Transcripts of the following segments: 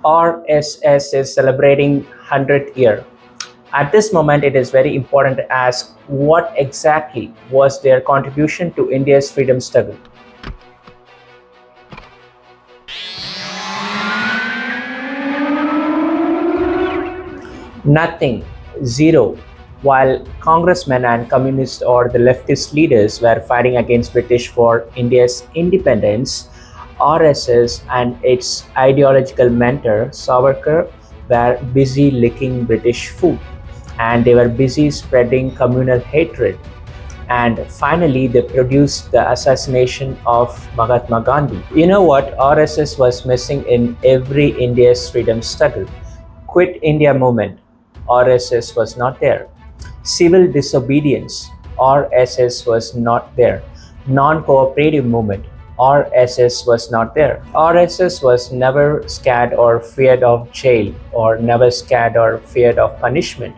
RSS is celebrating 100th year. At this moment, it is very important to ask what exactly was their contribution to India's freedom struggle. Nothing, zero. While congressmen and communist or the leftist leaders were fighting against British for India's independence, RSS and its ideological mentor Savarkar were busy licking British food, and they were busy spreading communal hatred. And finally, they produced the assassination of Mahatma Gandhi. You know what RSS was missing in every India's freedom struggle? Quit India movement, RSS was not there. Civil disobedience, RSS was not there. Non-cooperative movement, RSS was not there. RSS was never scared or feared of jail, or never scared or feared of punishment,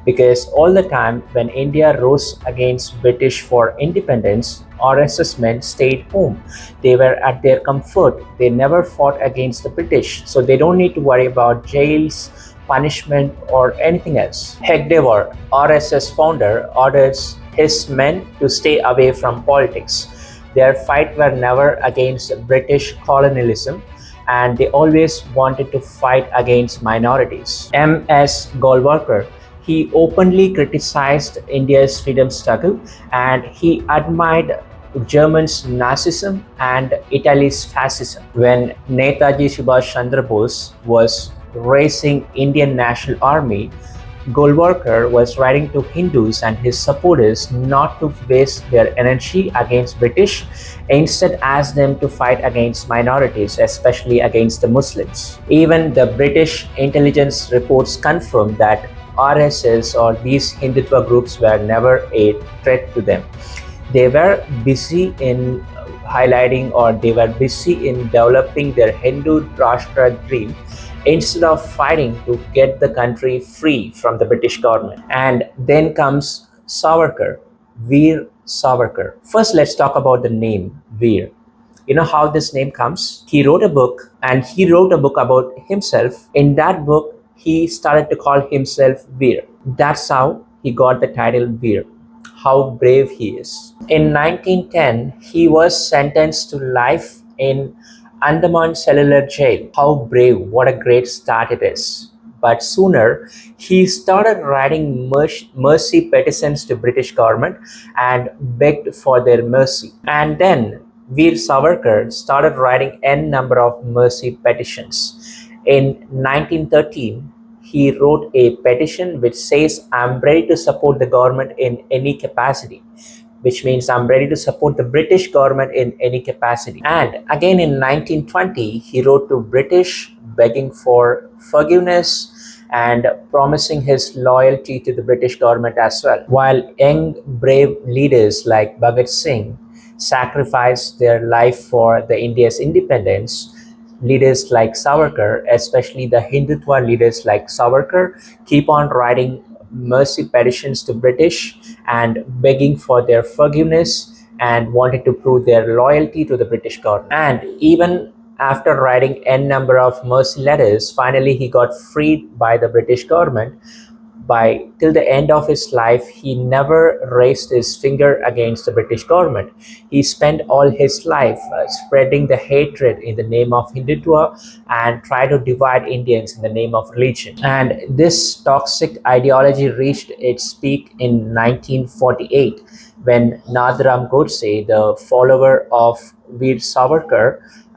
because all the time when India rose against British for independence, RSS men stayed home. They were at their comfort. They never fought against the British, so they don't need to worry about jails, punishment, or anything else. Hegdewar, RSS founder, orders his men to stay away from politics. Their fight were never against British colonialism, and they always wanted to fight against minorities. M.S. Golwalkar, he openly criticized India's freedom struggle, and he admired Germany's Nazism and Italy's fascism. When Netaji Subhash Chandra Bose was raising Indian National Army, Golwalkar was writing to Hindus and his supporters not to waste their energy against British, instead asked them to fight against minorities, especially against the Muslims. Even the British intelligence reports confirmed that RSS or these Hindutva groups were never a threat to them. They were busy in highlighting, or they were busy in developing their Hindu Rashtra dream, instead of fighting to get the country free from the British government. And then comes Savarkar, Veer Savarkar. First, let's talk about the name Veer. You know how this name comes? He wrote a book, and he wrote a book about himself. In that book, he started to call himself Veer. That's how he got the title Veer. How brave he is. In 1910, he was sentenced to life in Andaman Cellular Jail. How brave, what a great start it is. But sooner, he started writing mercy petitions to British government and begged for their mercy. And then Veer Savarkar started writing n number of mercy petitions. In 1913, he wrote a petition which says, "I'm ready to support the government in any capacity," which means I'm ready to support the British government in any capacity. And again in 1920, he wrote to British begging for forgiveness and promising his loyalty to the British government as well. While young, brave leaders like Bhagat Singh sacrificed their life for the India's independence, leaders like Savarkar, especially the Hindutva leaders like Savarkar, keep on writing mercy petitions to British and begging for their forgiveness and wanted to prove their loyalty to the British government. And even after writing n number of mercy letters, finally he got freed by the British government. By till the end of his life, he never raised his finger against the British government. He spent all his life spreading the hatred in the name of Hindutva and try to divide Indians in the name of religion. And this toxic ideology reached its peak in 1948 when Nathuram Godse, the follower of Veer Savarkar,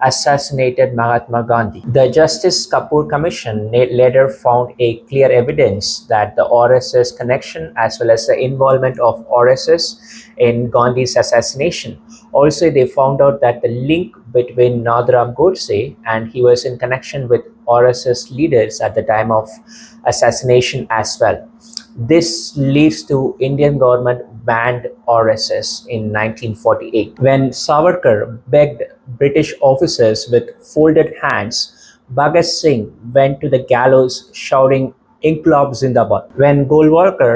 assassinated Mahatma Gandhi. The Justice Kapoor Commission later found a clear evidence that the RSS connection as well as the involvement of RSS in Gandhi's assassination. Also, they found out that the link between Nathuram Godse, and he was in connection with RSS leaders at the time of assassination as well. This leads to Indian government banned RSS in 1948. When Savarkar begged British officers with folded hands, Bhagat Singh went to the gallows shouting "Inqilab Zindabad." When Golwalkar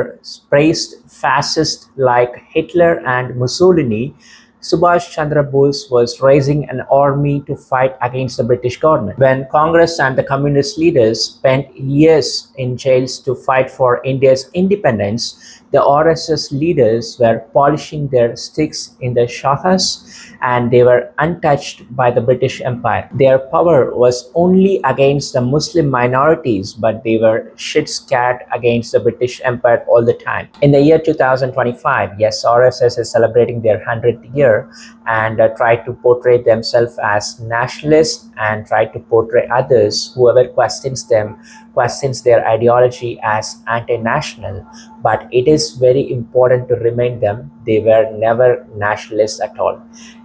praised fascists like Hitler and Mussolini, Subhash Chandra Bose was raising an army to fight against the British government. When Congress and the communist leaders spent years in jails to fight for India's independence, the RSS leaders were polishing their sticks in the shakhas and they were untouched by the British Empire. Their power was only against the Muslim minorities, but they were shit scared against the British Empire all the time. In the year 2025, yes, RSS is celebrating their 100th year and try to portray themselves as nationalists and try to portray others, whoever questions them, questions their ideology as anti-national. But it is very important to remind them they were never nationalists at all.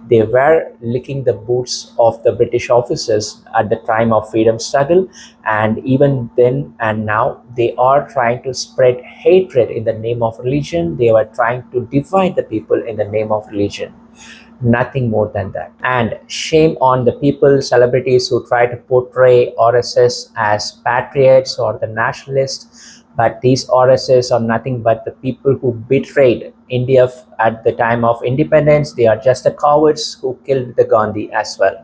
They were licking the boots of the British officers at the time of freedom struggle, and even then and now they are trying to spread hatred in the name of religion. They were trying to divide the people in the name of religion, nothing more than that. And shame on the people, celebrities who try to portray RSS as patriots or the nationalists. But these RSS are nothing but the people who betrayed India at the time of independence. They are just the cowards who killed the Gandhi as well.